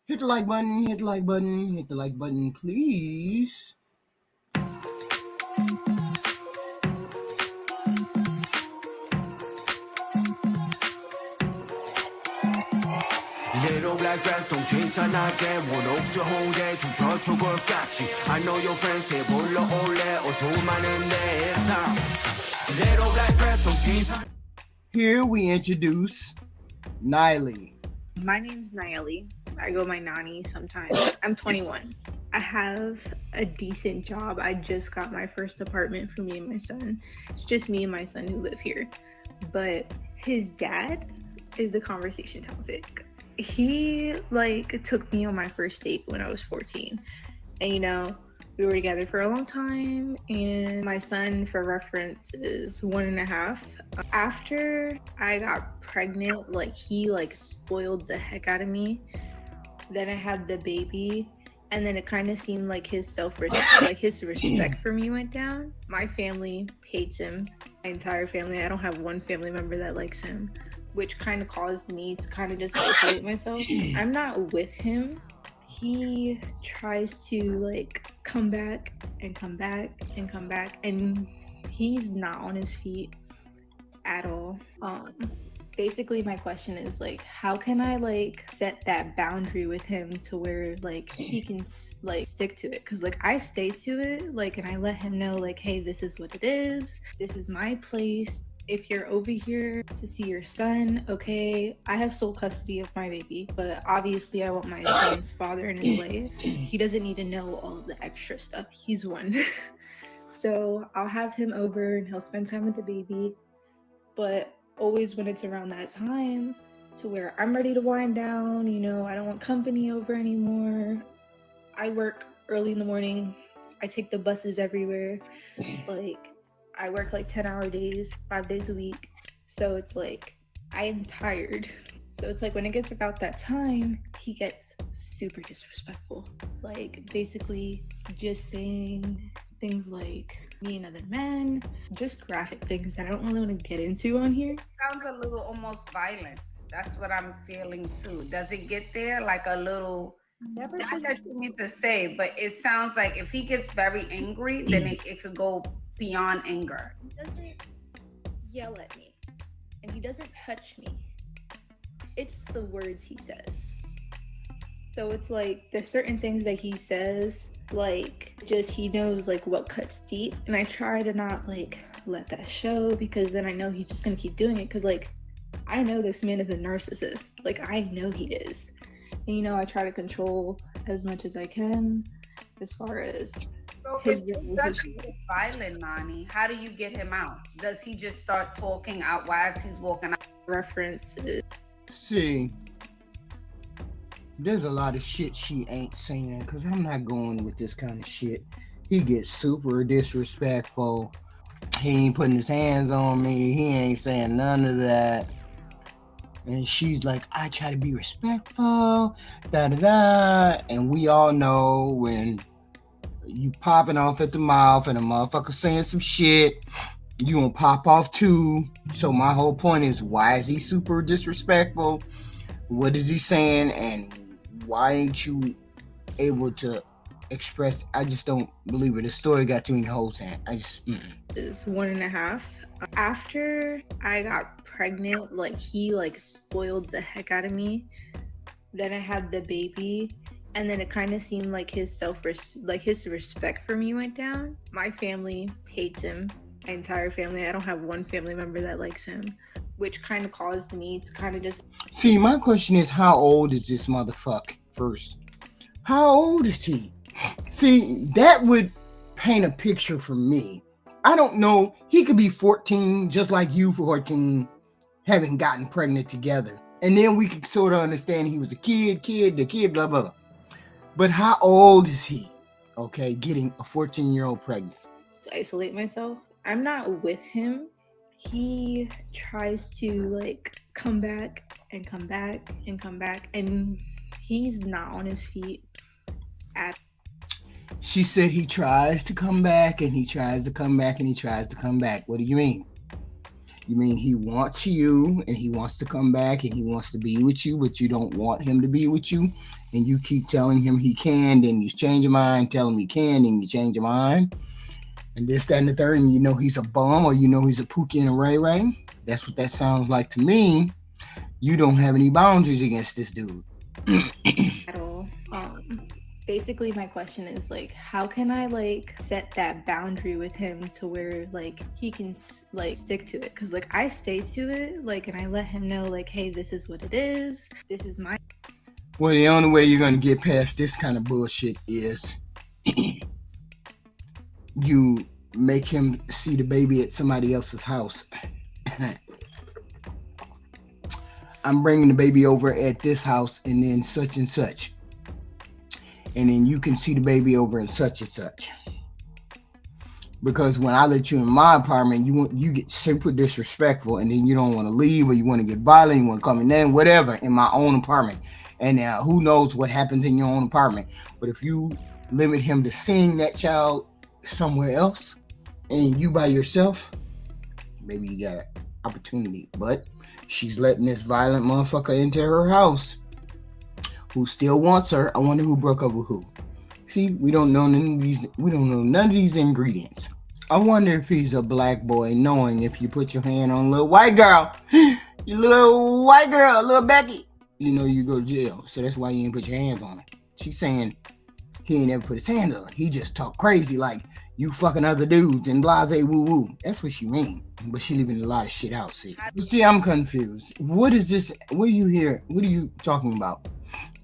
Hit the like button, hit the like button, hit the like button, please. Little black dress 좀 귀찮아게 원옥주호에 춤춰출 것 같지 I know your friends 해 불러올래 수많은데 Little black dress 좀 귀찮아. Here we introduce Niley. My name's Nayeli. I go by Nani sometimes. I'm 21. I have a decent job. I just got my first apartment for me and my son. It's just me and my son who live here. But his dad is the conversation topic. He took me on my first date when I was 14. And we were together for a long time, and my son, for reference, is 1.5. After I got pregnant, he spoiled the heck out of me. Then I had the baby, and then it kind of seemed like his his respect for me went down. My family hates him. My entire family. I don't have one family member that likes him, which kind of caused me to kind of just isolate myself. I'm not with him. He tries to come back and come back and come back, and he's not on his feet at all. Basically my question is how can I set that boundary with him to where he can stick to it? Because I stay to it, and I let him know hey, this is what it is, this is my place. If you're over here to see your son, okay, I have sole custody of my baby, but obviously I want my son's father in his life. He doesn't need to know all of the extra stuff. He's one. So I'll have him over and he'll spend time with the baby. But always when it's around that time to where I'm ready to wind down, I don't want company over anymore. I work early in the morning. I take the buses everywhere. I work 10-hour days, 5 days a week. So it's I am tired. So it's when it gets about that time, he gets super disrespectful. Basically just saying things like me and other men, just graphic things that I don't really want to get into on here. Sounds a little almost violent. That's what I'm feeling too. Does it get there a little? Not that you need to say, but it sounds like if he gets very angry, then it could go beyond anger. He doesn't yell at me, and he doesn't touch me. It's the words he says. So it's there's certain things that he says, just he knows what cuts deep, and I try to not let that show, because then I know he's just gonna keep doing it, because I know this man is a narcissist. I know he is. And I try to control as much as I can as far as so if he doesn't get violent, Nani, how do you get him out? Does he just start talking out while he's walking out? References. See, there's a lot of shit she ain't saying, because I'm not going with this kind of shit. He gets super disrespectful. He ain't putting his hands on me. He ain't saying none of that. And she's like, I try to be respectful, da-da-da. And we all know when you popping off at the mouth and a motherfucker saying some shit, you gonna pop off too. So my whole point is, why is he super disrespectful? What is he saying? And why ain't you able to express? I just don't believe it. The story got too many holes in it. Is 1.5. After I got pregnant, he spoiled the heck out of me. Then I had the baby, and then it kind of seemed like his respect for me went down. My family hates him. My entire family. I don't have one family member that likes him, which kind of caused me to kind of just... See, my question is, how old is this motherfucker first? How old is he? See, that would paint a picture for me. I don't know. He could be 14, just like you 14, having gotten pregnant together. And then we could sort of understand he was a kid, blah, blah. But how old is he? Okay, getting a 14-year-old pregnant. To isolate myself. I'm not with him. He tries to come back and come back and come back, and he's not on his feet at... She said he tries to come back and he tries to come back and he tries to come back. What do you mean? You mean he wants you and he wants to come back and he wants to be with you, but you don't want him to be with you, and you keep telling him he can, then you change your mind, tell him he can, then you change your mind, and this, that, and the third, and you know he's a bum or you know he's a Pookie and a Ray Ray. That's what that sounds like to me. You don't have any boundaries against this dude. At all. Basically my question is like, how can I like set that boundary with him to where like he can like stick to it? Because like I stay to it, like, and I let him know like, hey, this is what it is, this is my. Well, the only way you're gonna get past this kind of bullshit is you make him see the baby at somebody else's house. I'm bringing the baby over at this house and then such and such. And then you can see the baby over at such and such. Because when I let you in my apartment, you get super disrespectful, and then you don't want to leave, or you want to get violent, you want to come in there, whatever, in my own apartment. And who knows what happens in your own apartment. But if you limit him to seeing that child somewhere else, and you by yourself, maybe you got an opportunity. But she's letting this violent motherfucker into her house who still wants her. I wonder who broke up with who. See, we don't know none of these. We don't know none of these ingredients. I wonder if he's a black boy, knowing if you put your hand on a little white girl, you little white girl, little Becky, you know you go to jail. So that's why you ain't put your hands on her. She's saying he ain't ever put his hands on her. He just talk crazy like you fucking other dudes and blase woo woo. That's what she mean. But she leaving a lot of shit out. See, I'm confused. What is this? What are you here? What are you talking about?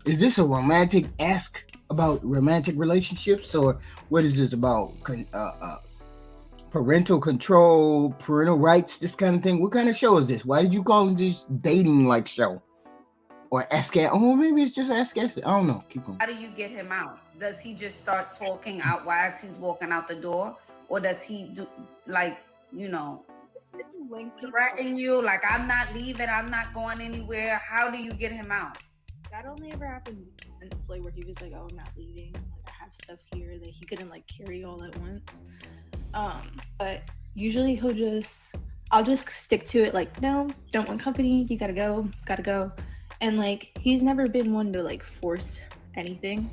Is this a romantic ask about romantic relationships, or what is this about? Parental control, parental rights, this kind of thing? What kind of show is this? Why did you call it this dating like show? Or ask at? Oh, maybe it's just ask at. I don't know. Keep going. How do you get him out? Does he just start talking out while he's walking out the door, or does he do like, you know, threaten you like, I'm not leaving, I'm not going anywhere? How do you get him out? That only ever happened once, like where he was like, oh, I'm not leaving, like I have stuff here that he couldn't like carry all at once. But usually I'll just stick to it, like, no, don't want company, you gotta go. And like he's never been one to like force anything.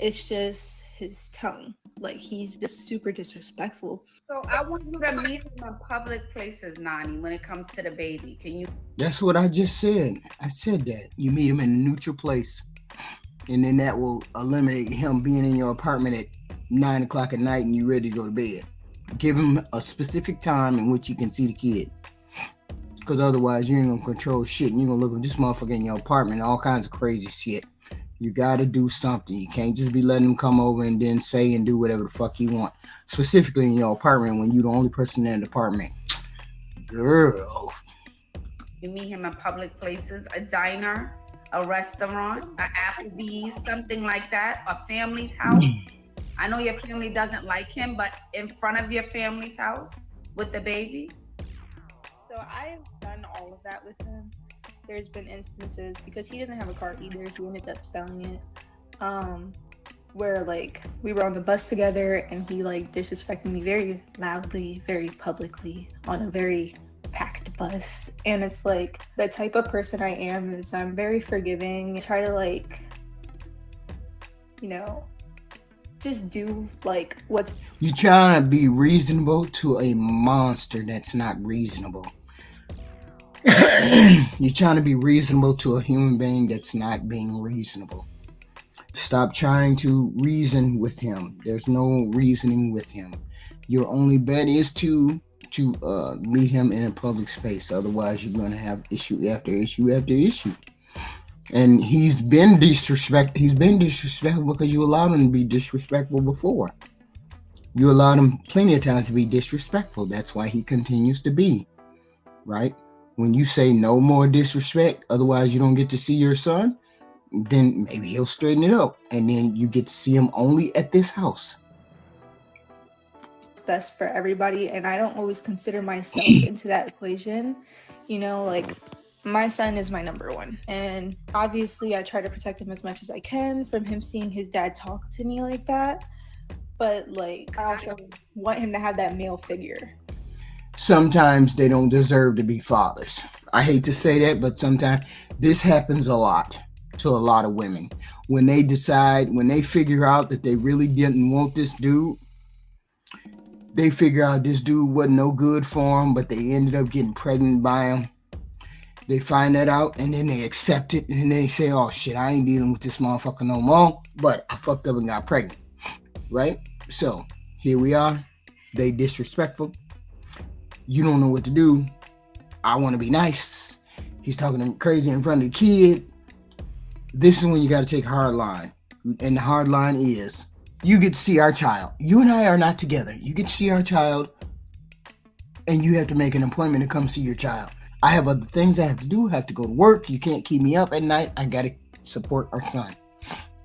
It's just his tongue. Like he's just super disrespectful. So I want you to meet him in public places, Nani, when it comes to the baby. Can you? That's what I just said. I said that. You meet him in a neutral place. And then that will eliminate him being in your apartment at 9 o'clock at night and you ready to go to bed. Give him a specific time in which you can see the kid. Because otherwise you ain't going to control shit. And you're going to look at this motherfucker in your apartment, all kinds of crazy shit. You got to do something. You can't just be letting him come over and then say and do whatever the fuck you want. Specifically in your apartment when you're the only person in the apartment. Girl. You meet him in public places, a diner, a restaurant, an Applebee's, something like that, a family's house. I know your family doesn't like him, but in front of your family's house with the baby. So I've done all of that with him. There's been instances, because he doesn't have a car either, he ended up selling it, where like we were on the bus together and he like disrespected me very loudly, very publicly on a very packed bus. And it's like, the type of person I am is I'm very forgiving. I try to like, you know, just do like what's... You're trying to be reasonable to a monster that's not reasonable. You're trying to be reasonable to a human being that's not being reasonable. Stop trying to reason with him. There's no reasoning with him. Your only bet is to meet him in a public space. Otherwise, you're going to have issue after issue after issue. And he's been disrespectful because you allowed him to be disrespectful before. You allowed him plenty of times to be disrespectful. That's why he continues to be. Right? When you say no more disrespect, otherwise you don't get to see your son, then maybe he'll straighten it up. And then you get to see him only at this house. Best for everybody. And I don't always consider myself into that equation. You know, like, my son is my number one. And obviously I try to protect him as much as I can from him seeing his dad talk to me like that. But like, I also want him to have that male figure. sometimes they don't deserve to be fathers. I hate to say that, but sometimes this happens a lot to a lot of women. When they decide, when they figure out that they really didn't want this dude, they figure out this dude wasn't no good for them, but they ended up getting pregnant by him. They find that out and then they accept it and then they say, oh shit, I ain't dealing with this motherfucker no more, but I fucked up and got pregnant. Right? So here we are. They disrespectful. You don't know what to do. I want to be nice. He's talking to me crazy in front of the kid. This is when you got to take a hard line. And the hard line is, you get to see our child. You and I are not together. You get to see our child and you have to make an appointment to come see your child. I have other things I have to do. I have to go to work. You can't keep me up at night. I got to support our son.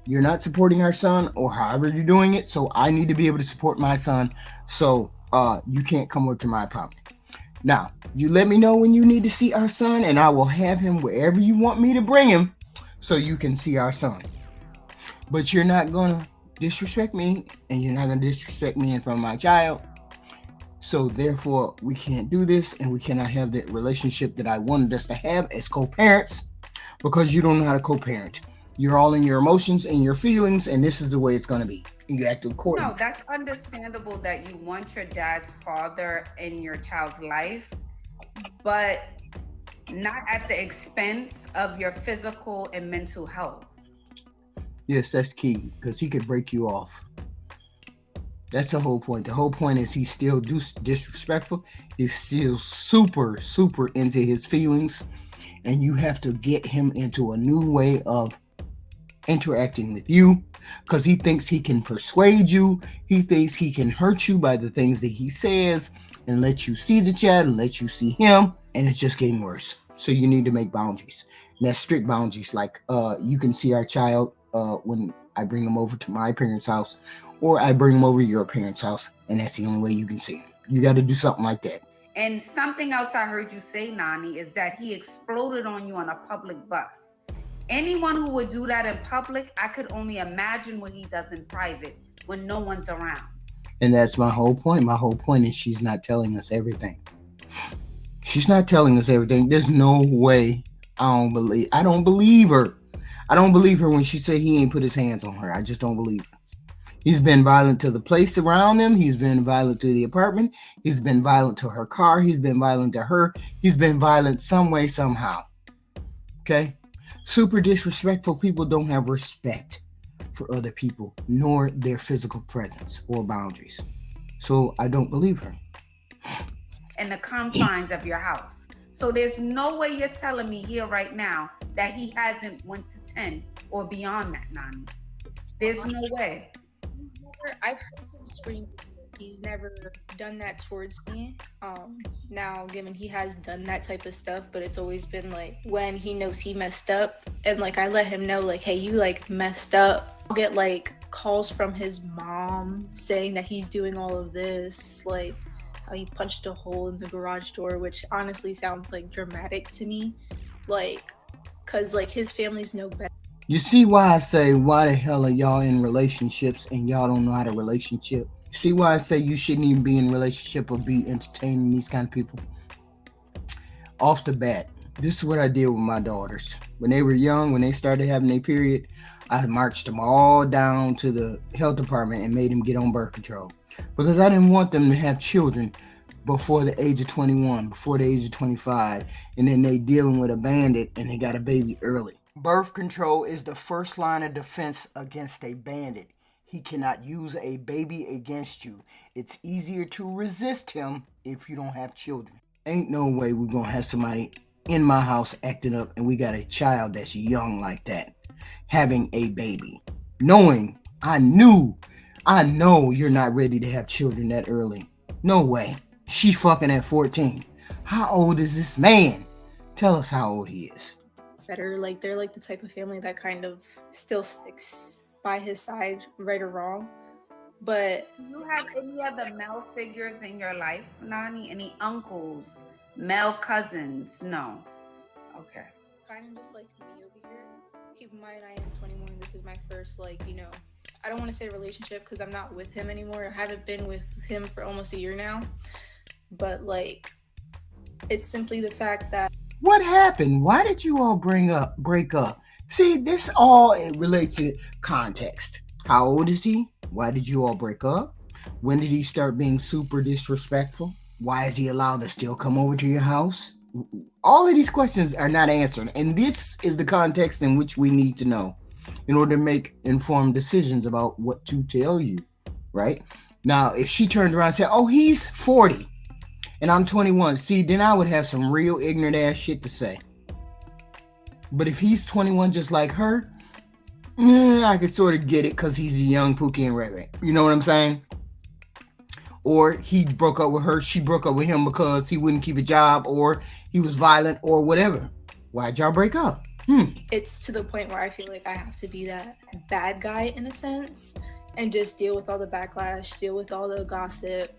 You're not supporting our son or however you're doing it. So I need to be able to support my son. So you can't come over to my apartment. Now, you let me know when you need to see our son and I will have him wherever you want me to bring him so you can see our son. But you're not going to disrespect me and you're not going to disrespect me in front of my child. So therefore, we can't do this and we cannot have the relationship that I wanted us to have as co-parents because you don't know how to co-parent. You're all in your emotions and your feelings and this is the way it's going to be. You act accordingly. No, that's understandable that you want your dad's father in your child's life, but not at the expense of your physical and mental health. Yes, that's key because he could break you off. That's the whole point. The whole point is he's still disrespectful. He's still super, super into his feelings. And you have to get him into a new way of interacting with you because he thinks he can persuade you. He thinks he can hurt you by the things that he says and let you see the child and let you see him. And it's just getting worse. So you need to make boundaries. And that's strict boundaries. Like you can see our child when I bring him over to my parents' house or I bring him over to your parents' house. And that's the only way you can see him. You got to do something like that. And something else I heard you say, Nani, is that he exploded on you on a public bus. Anyone who would do that in public, I could only imagine what he does in private when no one's around. And that's my whole point. My whole point is she's not telling us everything. She's not telling us everything. There's no way. I don't believe her. I don't believe her when she said he ain't put his hands on her. I just don't believe her. He's been violent to the place around him. He's been violent to the apartment. He's been violent to her car. He's been violent to her. He's been violent some way, somehow. Okay? Super disrespectful people don't have respect for other people, nor their physical presence or boundaries. So I don't believe her. In the confines of your house. So there's no way you're telling me here right now that he hasn't went to 10 or beyond that, Nani. There's no way. I've heard him scream. He's never done that towards me. Now, given he has done that type of stuff, but it's always been like when he knows he messed up, and like I let him know, like, hey, you like messed up. I'll get like calls from his mom saying that he's doing all of this, like how he punched a hole in the garage door, which honestly sounds like dramatic to me, like, cause like his family's no better. You see why I say, why the hell are y'all in relationships and y'all don't know how to relationship? See why I say you shouldn't even be in a relationship or be entertaining these kind of people? Off the bat, this is what I did with my daughters. When they were young, when they started having their period, I marched them all down to the health department and made them get on birth control. Because I didn't want them to have children before the age of 21, before the age of 25, and then they dealing with a bandit and they got a baby early. Birth control is the first line of defense against a bandit. He cannot use a baby against you. It's easier to resist him if you don't have children. Ain't no way we're going to have somebody in my house acting up and we got a child that's young like that, having a baby. Knowing, I know you're not ready to have children that early. No way. She fucking at 14. How old is this man? Tell us how old he is. Better, like they're like the type of family that kind of still sticks by his side, right or wrong. But do you have any other male figures in your life, Nani? Any uncles, male cousins? No. Okay. Kind of just like me over here. Keep in mind, I am 21. This is my first, like, you know, I don't want to say relationship because I'm not with him anymore. I haven't been with him for almost a year now. but like it's simply the fact that What happened? Why did you all break up? See, this all it relates to context. How old is he? Why did you all break up? When did he start being super disrespectful? Why is he allowed to still come over to your house? All of these questions are not answered, and this is the context in which we need to know in order to make informed decisions about what to tell you, right? Now, if she turned around and said, "Oh, he's 40 and I'm 21," see, then I would have some real ignorant ass shit to say. But if he's 21 just like her, I could sort of get it because he's a young Pookie and Ray Ray. You know what I'm saying? Or he broke up with her, she broke up with him because he wouldn't keep a job, or he was violent, or whatever. Why'd y'all break up? It's to the point where I feel like I have to be that bad guy in a sense and just deal with all the backlash, deal with all the gossip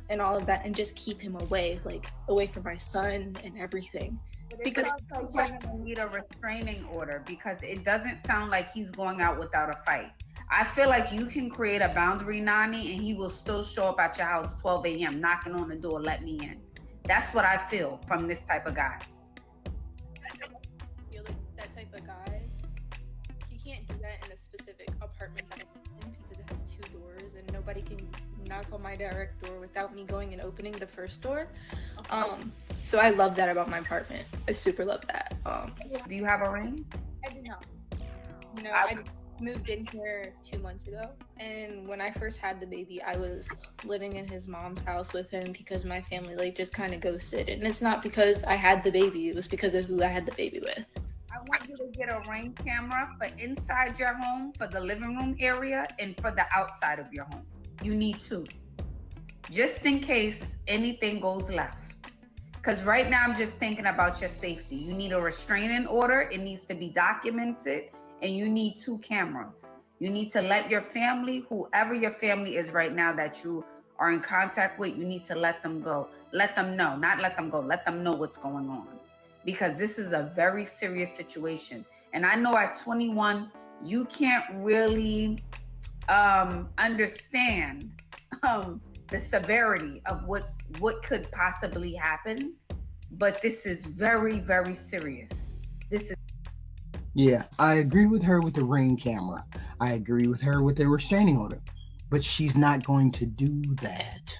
and all of that, and just keep him away, like away from my son and everything. Because also you're gonna need a restraining order because it doesn't sound like he's going out without a fight. I feel like you can create a boundary, Nani, and he will still show up at your house 12 a.m. knocking on the door, let me in. That's what I feel from this type of guy. I feel like that type of guy, he can't do that in a specific apartment that I'm in because it has 2 doors and nobody can knock on my direct door without me going and opening the first door. So I love that about my apartment. I super love that. Do you have a ring? I do not. You know, I just moved in here 2 months ago, and when I first had the baby, I was living in his mom's house with him because my family like just kind of ghosted, and it's not because I had the baby, it was because of who I had the baby with. I want you to get a ring camera for inside your home, for the living room area, and for the outside of your home. You need 2, just in case anything goes left. Because right now I'm just thinking about your safety. You need a restraining order. It needs to be documented. And you need 2 cameras. You need to let your family, whoever your family is right now that you are in contact with, you need to let them go. Let them know, not let them go. Let them know what's going on. Because this is a very serious situation. And I know at 21, you can't really understand the severity of what could possibly happen, but this is very, very serious. Yeah, I agree with her with the ring camera. I agree with her with the restraining order, but she's not going to do that.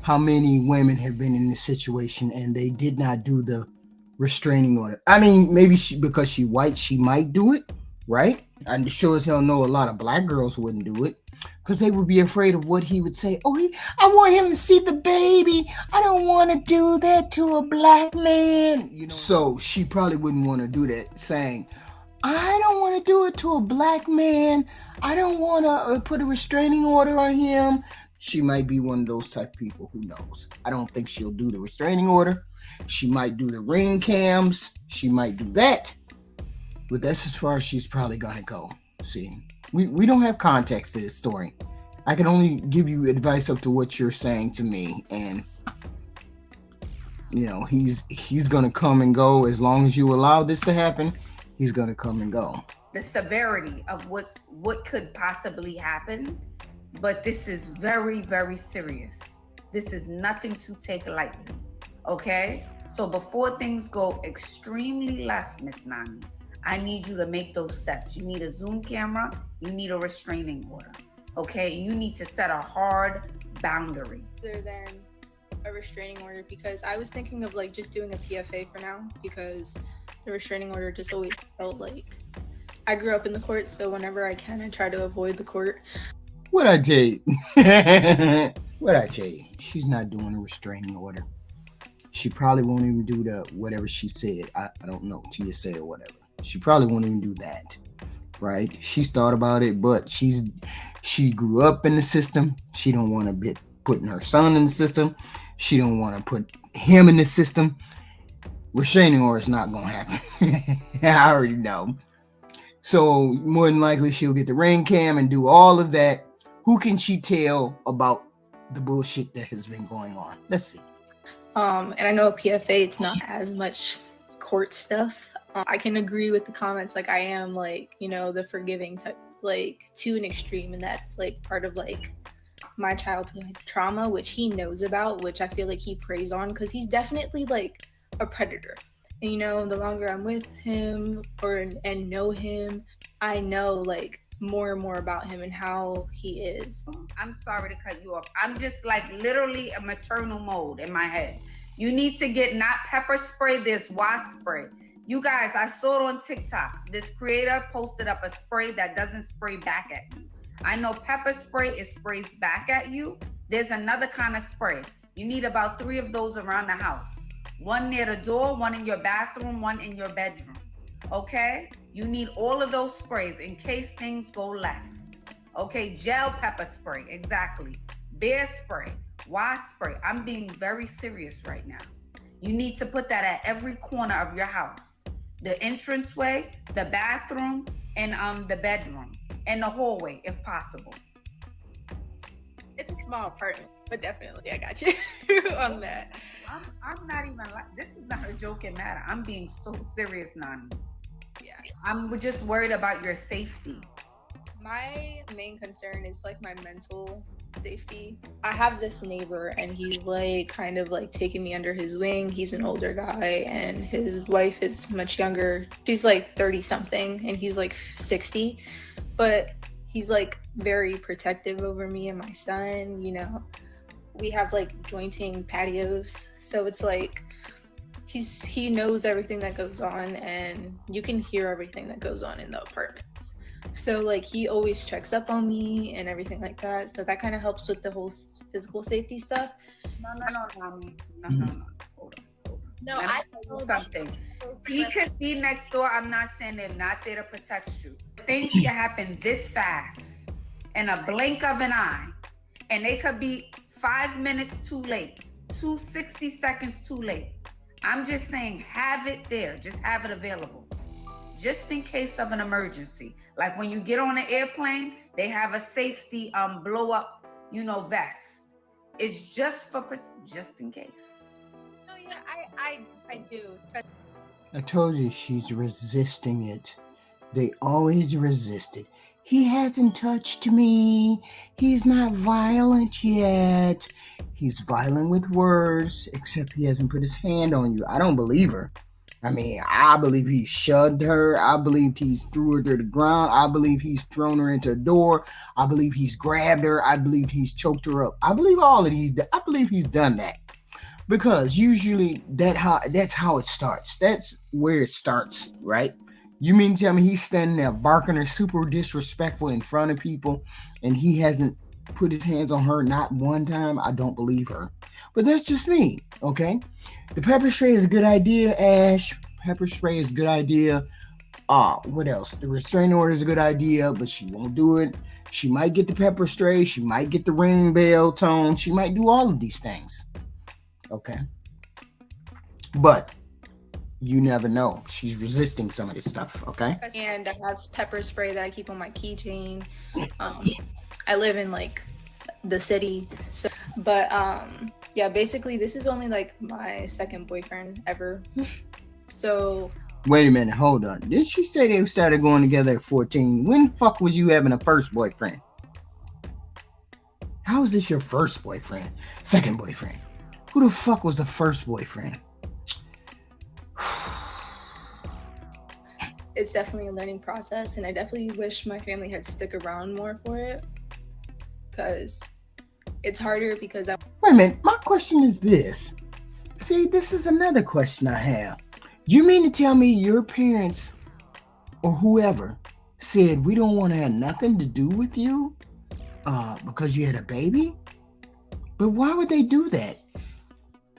How many women have been in this situation and they did not do the restraining order? I mean, maybe because she white, she might do it, right? I sure as hell know a lot of black girls wouldn't do it because they would be afraid of what he would say. Oh, I want him to see the baby. I don't want to do that to a black man. You know, so she probably wouldn't want to do that, saying, I don't want to do it to a black man. I don't want to put a restraining order on him. She might be one of those type of people. Who knows? I don't think she'll do the restraining order. She might do the ring cams. She might do that. But that's as far as she's probably going to go. See, we don't have context to this story. I can only give you advice up to what you're saying to me. And, you know, he's going to come and go as long as you allow this to happen. He's going to come and go. The severity of what could possibly happen, but this is very, very serious. This is nothing to take lightly, okay? So before things go extremely left, Miss Nani, I need you to make those steps. You need a Zoom camera, you need a restraining order, okay? You need to set a hard boundary. Other than a restraining order, because I was thinking of like just doing a PFA for now, because the restraining order just always felt like I grew up in the court, so whenever I can, I try to avoid the court. What'd I tell you? What'd I tell you? She's not doing a restraining order. She probably won't even do the whatever she said. I don't know, TSA or whatever. She probably won't even do that, right? She's thought about it, but she grew up in the system. She don't want to be putting her son in the system. She don't want to put him in the system. Restraining order is not going to happen. I already know. So more than likely she'll get the ring cam and do all of that. Who can she tell about the bullshit that has been going on? Let's see. And I know at PFA it's not as much court stuff. I can agree with the comments. Like, I am like, you know, the forgiving type, like to an extreme, and that's like part of like my childhood trauma, which he knows about, which I feel like he preys on, because he's definitely like a predator. And, you know, the longer I'm with him and know him, I know like more and more about him and how he is. I'm sorry to cut you off. I'm just like literally a maternal mode in my head. You need to get not pepper spray, there's wasp spray. You guys, I saw it on TikTok. This creator posted up a spray that doesn't spray back at you. I know pepper spray, it sprays back at you. There's another kind of spray. You need about 3 of those around the house. 1 near the door, 1 in your bathroom, 1 in your bedroom. Okay? You need all of those sprays in case things go left. Okay, gel pepper spray, exactly. Bear spray, wasp spray. I'm being very serious right now. You need to put that at every corner of your house. The entranceway, the bathroom, and the bedroom, and the hallway, if possible. It's a small apartment, but definitely I got you on that. I'm not even like, this is not a joking matter. I'm being so serious, Nani. Yeah. I'm just worried about your safety. My main concern is like my mental safety. I have this neighbor and he's like kind of like taking me under his wing. He's an older guy and his wife is much younger. She's like 30 something and he's like 60, but he's like very protective over me and my son. You know, we have like jointing patios, so it's like he knows everything that goes on and you can hear everything that goes on in the apartments. So like he always checks up on me and everything like that. So that kind of helps with the whole physical safety stuff. No. Hold on. No, I know something. He could be next door. I'm not saying they're not there to protect you. Things can happen this fast in a blink of an eye, and they could be 5 minutes too late, 60 seconds too late. I'm just saying, have it there. Just have it available. Just in case of an emergency. Like when you get on an airplane, they have a safety blow up, vest. It's just in case. Oh yeah, I do. I told you she's resisting it. They always resist it. He hasn't touched me. He's not violent yet. He's violent with words, except he hasn't put his hand on you. I don't believe her. I mean, I believe he shoved her. I believe he's threw her to the ground. I believe he's thrown her into a door. I believe he's grabbed her. I believe he's choked her up. I believe all of these. I believe he's done that. Because usually that's how it starts. That's where it starts, right? You mean to tell me he's standing there barking her super disrespectful in front of people and he hasn't put his hands on her not one time? I don't believe her. But that's just me, okay? The pepper spray is a good idea, Ash. Pepper spray is a good idea. What else? The restraining order is a good idea, but she won't do it. She might get the pepper spray. She might get the ring bell tone. She might do all of these things. Okay. But you never know. She's resisting some of this stuff, okay? And I have pepper spray that I keep on my keychain. I live in like the city. But yeah, basically this is only like my second boyfriend ever. So wait a minute, hold on. Didn't she say they started going together at 14? When the fuck was you having a first boyfriend? How is this your first boyfriend? Second boyfriend? Who the fuck was the first boyfriend? It's definitely a learning process, and I definitely wish my family had stuck around more for it, because it's harder because Wait a minute, my question is this. See, this is another question I have. You mean to tell me your parents or whoever said we don't want to have nothing to do with you because you had a baby? But why would they do that?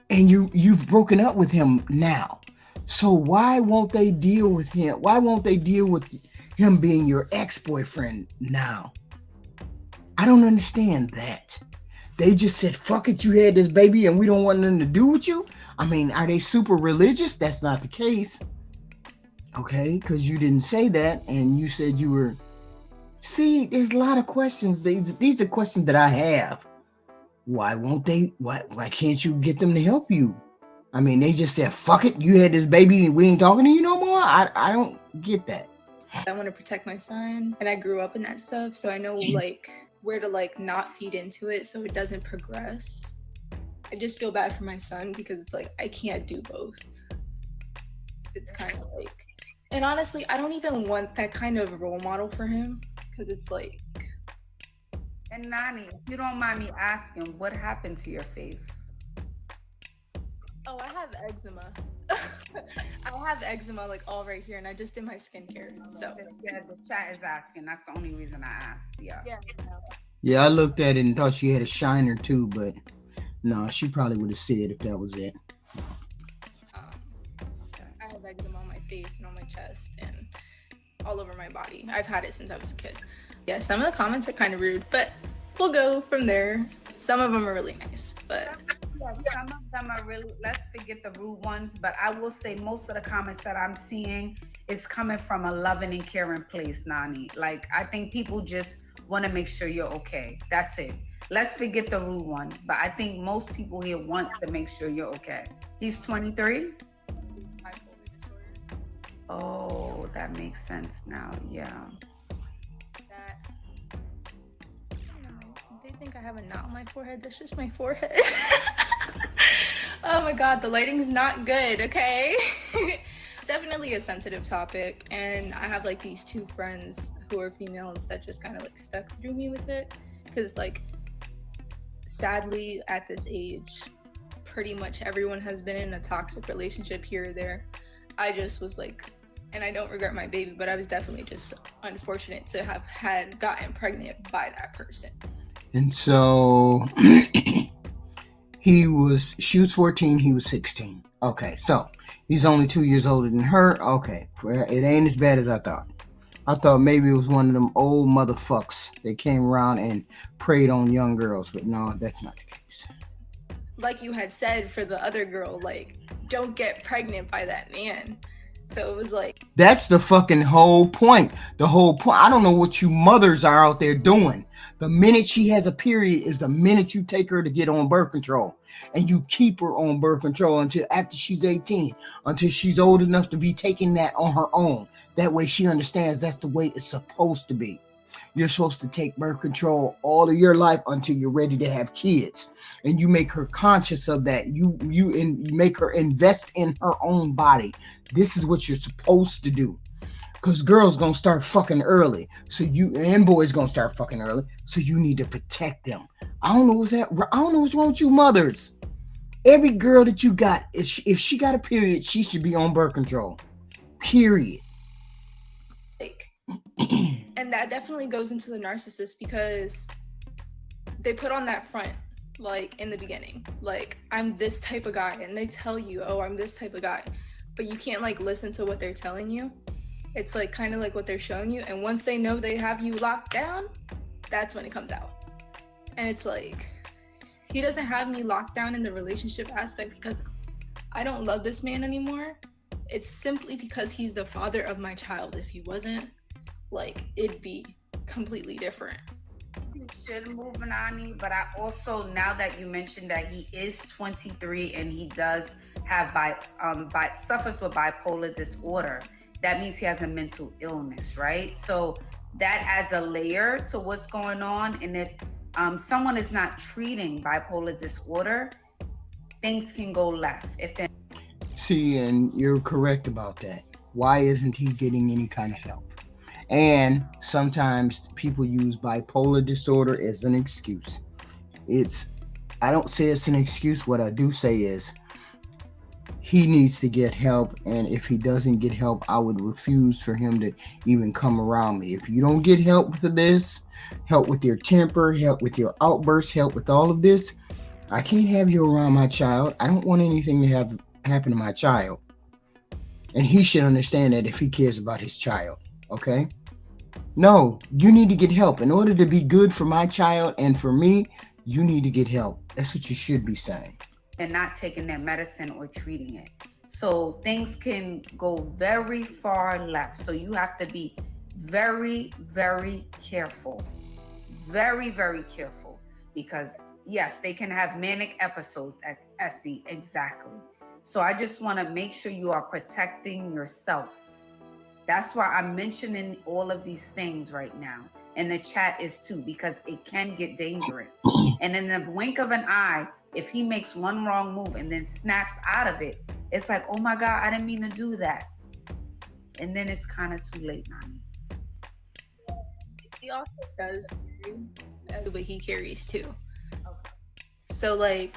And you've broken up with him now. So why won't they deal with him? Why won't they deal with him being your ex-boyfriend now? I don't understand that. They just said, fuck it, you had this baby and we don't want nothing to do with you? I mean, are they super religious? That's not the case. Okay, because you didn't say that and you said you were... See, there's a lot of questions. These are questions that I have. Why won't they? Why can't you get them to help you? I mean, they just said, fuck it, you had this baby and we ain't talking to you no more? I don't get that. I want to protect my son, and I grew up in that stuff, so I know like where to like not feed into it so it doesn't progress. I just feel bad for my son because it's like I can't do both. It's kind of like, and honestly, I don't even want that kind of role model for him because it's like. And Nani, if you don't mind me asking, what happened to your face? Oh, I have eczema. I have eczema like all right here, and I just did my skincare. So yeah, the chat is asking. That's the only reason I asked. Yeah. Yeah, I looked at it and thought she had a shiner too, but no, she probably would have said if that was it. I have eczema on my face and on my chest and all over my body. I've had it since I was a kid. Yeah, some of the comments are kind of rude, but we'll go from there. Some of them are really nice, but yeah, some of them are really, let's forget the rude ones, but I will say most of the comments that I'm seeing is coming from a loving and caring place, Nani. Like, I think people just want to make sure you're okay. That's it. Let's forget the rude ones, but I think most people here want to make sure you're okay. He's 23? Oh, that makes sense now. Yeah. They think I have a knot on my forehead. That's just my forehead. Oh my god, the lighting's not good, okay? It's definitely a sensitive topic, and I have like these two friends who are females that just kind of like stuck through me with it, because like sadly at this age pretty much everyone has been in a toxic relationship here or there. I just was like, and I don't regret my baby, but I was definitely just unfortunate to have gotten pregnant by that person. And so she was 14, he was 16. Okay, so he's only 2 years older than her. Okay, it ain't as bad as I thought. I thought maybe it was one of them old motherfucks that came around and preyed on young girls, but no, that's not the case. Like you had said for the other girl, like, don't get pregnant by that man. So it was like, that's the fucking whole point. The whole point. I don't know what you mothers are out there doing. The minute she has a period is the minute you take her to get on birth control, and you keep her on birth control until after she's 18, until she's old enough to be taking that on her own. That way she understands that's the way it's supposed to be. You're supposed to take birth control all of your life until you're ready to have kids, and you make her conscious of that. You make her invest in her own body. This is what you're supposed to do, because girls gonna start fucking early, and boys gonna start fucking early, so you need to protect them. I don't know what's wrong with you mothers. Every girl that you got, if she got a period, she should be on birth control. Period. And that definitely goes into the narcissist, because they put on that front, like in the beginning, like, I'm this type of guy, and they tell you, oh, I'm this type of guy, but you can't like listen to what they're telling you. It's like kind of like what they're showing you, and once they know they have you locked down, that's when it comes out. And it's like, he doesn't have me locked down in the relationship aspect because I don't love this man anymore. It's simply because he's the father of my child. If he wasn't, like, it'd be completely different. You should move, Nani, but I also, now that you mentioned that he is 23 and he does have suffers with bipolar disorder, that means he has a mental illness, right? So that adds a layer to what's going on. And if someone is not treating bipolar disorder, things can go left. See, and you're correct about that. Why isn't he getting any kind of help? And sometimes people use bipolar disorder as an excuse. I don't say it's an excuse. What I do say is he needs to get help. And if he doesn't get help, I would refuse for him to even come around me. If you don't get help for this, help with your temper, help with your outbursts, help with all of this, I can't have you around my child. I don't want anything to happen to my child. And he should understand that if he cares about his child. Okay? No, you need to get help. In order to be good for my child and for me, you need to get help. That's what you should be saying. And not taking their medicine or treating it. So things can go very far left. So you have to be very, very careful. Very, very careful. Because yes, they can have manic episodes at Essie. Exactly. So I just want to make sure you are protecting yourself. That's why I'm mentioning all of these things right now, and the chat is too, because it can get dangerous. And in the blink of an eye, if he makes one wrong move and then snaps out of it, it's like, oh my God, I didn't mean to do that. And then it's kind of too late, Nani. He also does the way he carries too. So like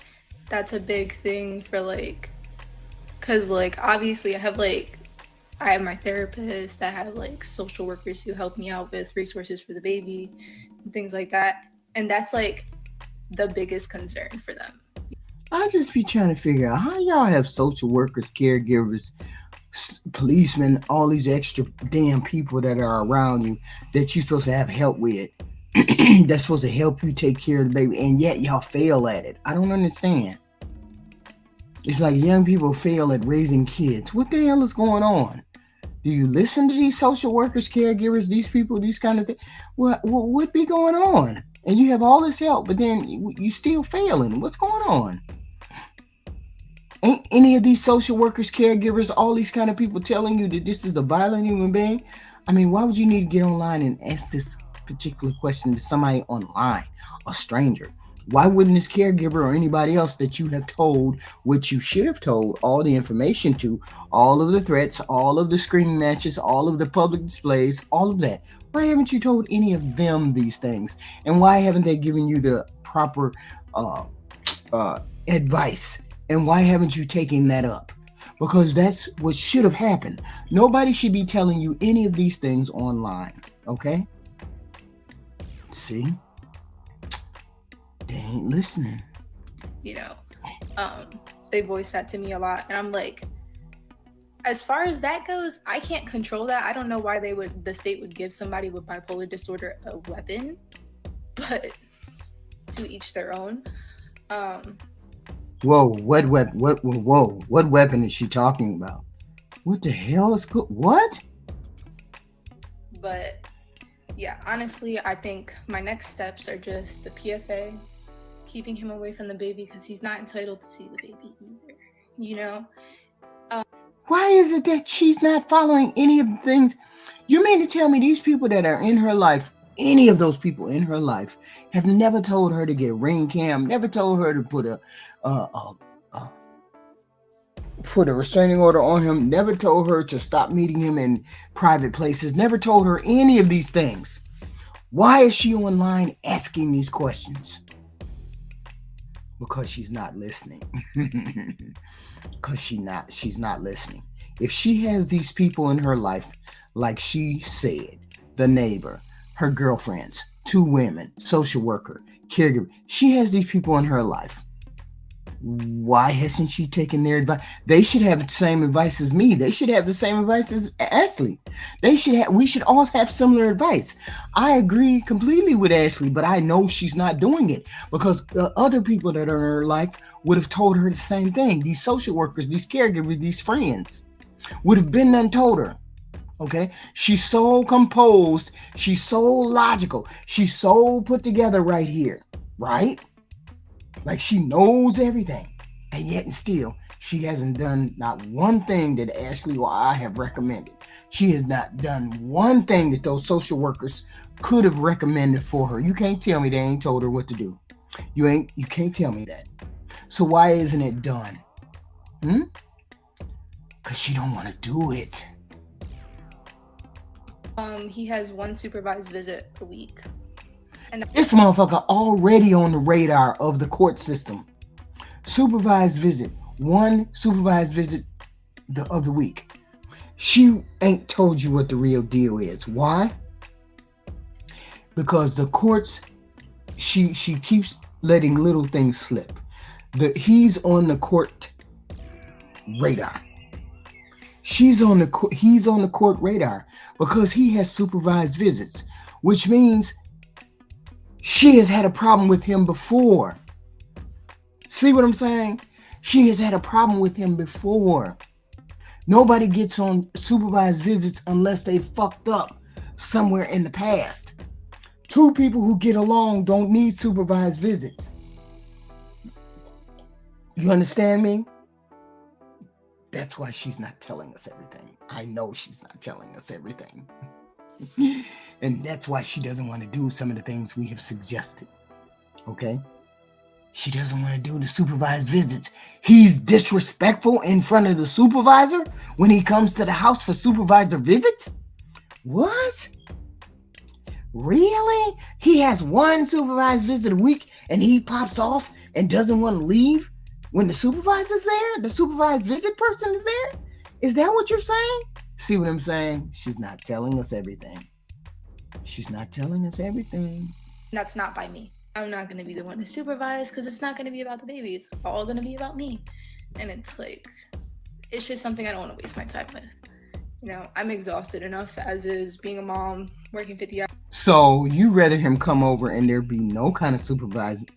that's a big thing for like, cause like obviously I have my therapist, I have like social workers who help me out with resources for the baby and things like that. And that's like the biggest concern for them. I just be trying to figure out how y'all have social workers, caregivers, policemen, all these extra damn people that are around you that you're supposed to have help with. That's supposed to help you take care of the baby, and yet y'all fail at it. I don't understand. It's like young people fail at raising kids. What the hell is going on? Do you listen to these social workers, caregivers, these people, these kind of things? What be going on? And you have all this help, but then you still failing. What's going on? Ain't any of these social workers, caregivers, all these kind of people telling you that this is a violent human being? I mean, why would you need to get online and ask this particular question to somebody online, a stranger? Why wouldn't this caregiver or anybody else that you have told what you should have told all the information to, all of the threats, all of the screaming matches, all of the public displays, all of that? Why haven't you told any of them these things? And why haven't they given you the proper advice? And why haven't you taken that up? Because that's what should have happened. Nobody should be telling you any of these things online, okay? See? They ain't listening. You know, they voice that to me a lot, and I'm like, as far as that goes, I can't control that. I don't know why the state would give somebody with bipolar disorder a weapon, but to each their own. Whoa, what weapon is she talking about? What the hell is what? But yeah, honestly, I think my next steps are just the PFA, keeping him away from the baby because he's not entitled to see the baby either, you know? Why is it that she's not following any of the things? You mean to tell me these people that are in her life, any of those people in her life, have never told her to get a ring cam, never told her to put a restraining order on him, never told her to stop meeting him in private places, never told her any of these things? Why is she online asking these questions? Because she's not listening. Because she's not listening. If she has these people in her life, like she said, the neighbor, her girlfriends, 2 women, social worker, caregiver, she has these people in her life. Why hasn't she taken their advice? They should have the same advice as me. They should have the same advice as Ashley. We should all have similar advice. I agree completely with Ashley, but I know she's not doing it because the other people that are in her life would have told her the same thing. These social workers, these caregivers, these friends would have been and told her. Okay, she's so composed, she's so logical, she's so put together right here, right? Like she knows everything, and yet and still she hasn't done not one thing that Ashley or I have recommended. She has not done one thing that those social workers could have recommended for her. You can't tell me they ain't told her what to do. You can't tell me that. So why isn't it done? Because she don't want to do it. He has 1 supervised visit a week. And this motherfucker already on the radar of the court system. Supervised visit. 1 supervised visit of the week. She ain't told you what the real deal is. Why? Because the courts, she keeps letting little things slip. He's on the court radar. He's on the court radar because he has supervised visits, which means she has had a problem with him before. See what I'm saying? She has had a problem with him before. Nobody gets on supervised visits unless they fucked up somewhere in the past. 2 people who get along don't need supervised visits. You understand me? That's why she's not telling us everything. I know she's not telling us everything. And that's why she doesn't want to do some of the things we have suggested. Okay? She doesn't want to do the supervised visits. He's disrespectful in front of the supervisor when he comes to the house for supervisor visits? What? Really? He has one supervised visit a week and he pops off and doesn't want to leave when the supervisor's there? The supervised visit person is there? Is that what you're saying? See what I'm saying? She's not telling us everything. She's not telling us everything. That's not by me. I'm not going to be the one to supervise because it's not going to be about the baby. It's all going to be about me. And it's like, it's just something I don't want to waste my time with. You know, I'm exhausted enough as is being a mom, working 50 hours. So you'd rather him come over and there be no kind of supervised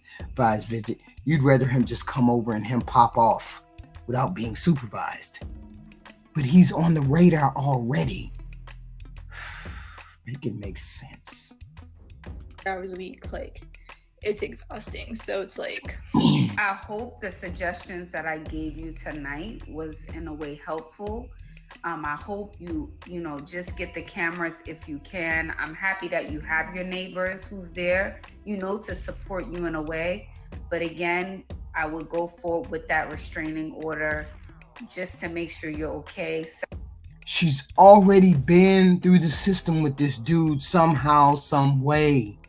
visit. You'd rather him just come over and him pop off without being supervised. But he's on the radar already. Make it make sense. Hours a week, like, it's exhausting. So it's like, I hope the suggestions that I gave you tonight was in a way helpful. I hope you know, just get the cameras if you can. I'm happy that you have your neighbors who's there, you know, to support you in a way. But again, I would go forward with that restraining order just to make sure you're okay. She's already been through the system with this dude somehow, some way.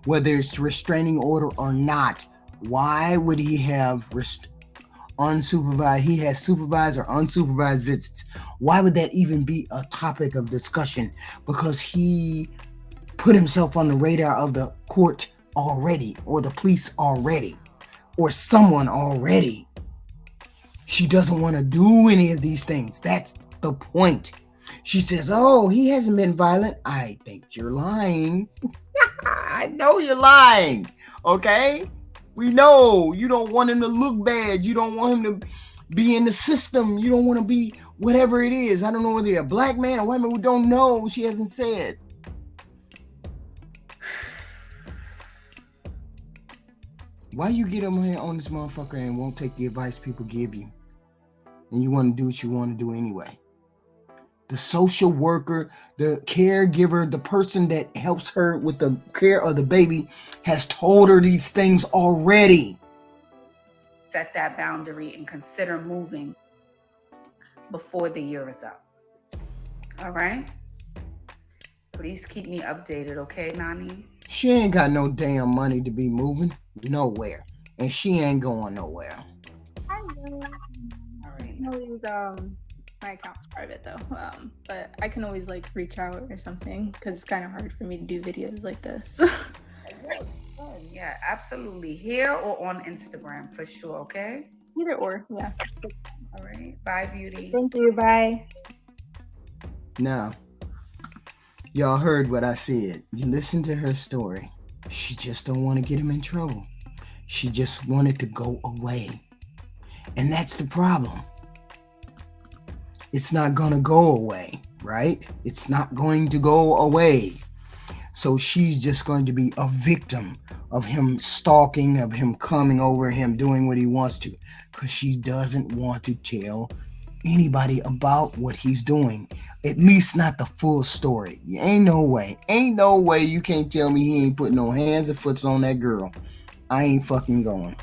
Whether it's restraining order or not, why would he have unsupervised? He has supervised or unsupervised visits. Why would that even be a topic of discussion? Because he put himself on the radar of the court already, or the police already, or someone already. She doesn't want to do any of these things. That's the point. She says, oh, he hasn't been violent. I think you're lying. I know you're lying. Okay? We know you don't want him to look bad. You don't want him to be in the system. You don't want to be whatever it is. I don't know whether you're a black man or white man. We don't know. She hasn't said. Why you get up here on this motherfucker and won't take the advice people give you? And you want to do what you want to do anyway. The social worker, the caregiver, the person that helps her with the care of the baby has told her these things already. Set that boundary and consider moving before the year is up. All right? Please keep me updated, okay, Nani? She ain't got no damn money to be moving nowhere. And she ain't going nowhere. I know. All right. I always, my account's private though, but I can always like reach out or something because it's kind of hard for me to do videos like this. Yeah, absolutely. Here or on Instagram for sure, okay? Either or, yeah. All right. Bye, beauty. Thank you. Bye. Now, y'all heard what I said. You listen to her story. She just don't want to get him in trouble. She just wanted to go away. And that's the problem. It's not going to go away, right? It's not going to go away. So she's just going to be a victim of him stalking, of him coming over, him doing what he wants to, because she doesn't want to tell anybody about what he's doing. At least not the full story. Ain't no way you can't tell me he ain't putting no hands or foots on that girl. I ain't fucking going.